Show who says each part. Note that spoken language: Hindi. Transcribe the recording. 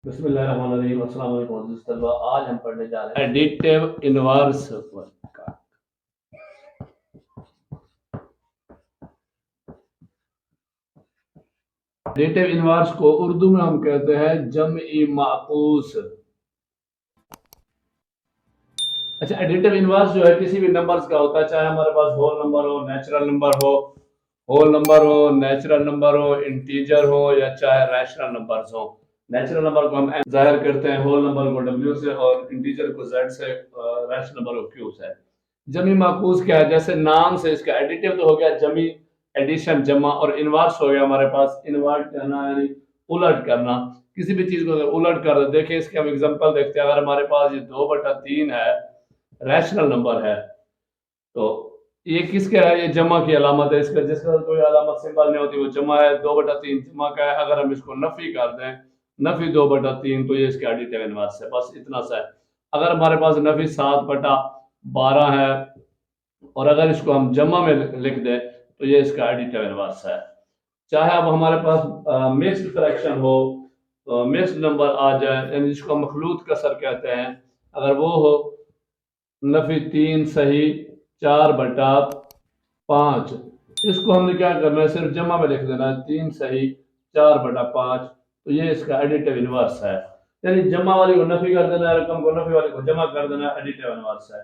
Speaker 1: बिस्मिल्लाहिर्रहमानिर्रहीम। अस्सलाम वालेकुम अज़ीज़ तलबा। आज हम पढ़ने जा रहे हैं एडिटिव इनवर्स का। एडिटिव इनवर्स को उर्दू में हम कहते हैं जमई माकूस। अच्छा, एडिटिव इनवर्स जो है किसी भी नंबर्स का होता है, चाहे हमारे पास होल नंबर हो, नेचुरल नंबर हो, नेचुरल नंबर हो, इंटीजर हो, या चाहे रैशनल नंबर्स हो। नेचुरल नंबर को हम n जाहिर करते हैं, होल नंबर को w से और इंटीजर को z से, रैशनल नंबर को q से। जमी माकूस क्या है? जैसे नाम से इसका एडिटिव तो हो गया जमी, एडिशन जमा, और इनवर्स हो गया हमारे पास इनवर्ट करना, यानी उलट करना। किसी भी चीज को अगर उलट कर दे, देखिए इसके हम एग्जांपल देखते हैं। अगर हमारे पास ये 2/3 है, रैशनल नंबर है, तो ये किसका है? ये जमा की अलामत है। इसका जिसका कोई अलामत सिंबल नहीं होती वो जमा है। 2/3 जमा का है। अगर हम इसको नफी कर दें, नफी 2/3, तो ये इसका एडिटिव इनवर्स है। बस इतना सा है। अगर हमारे पास नफी 7/12 है, और अगर इसको हम जमा में लिख दें, तो ये इसका एडिटिव इनवर्स है। चाहे अब हमारे पास मिक्स्ड फ्रैक्शन हो, मिक्स्ड नंबर आ जाए, यानी जिसको हम मखलूत कसर कहते हैं, अगर वो हो, नफी 3 सही 4/5, इसको हमने क्या करना है? सिर्फ जमा में लिख देना है, 3 सही 4/5। तो ये इसका एडिटिव इनवर्स है। यानी जमा वाली को नफी कर देना है, रकम को नफी वाली को जमा कर देना, एडिटिव इनवर्स है।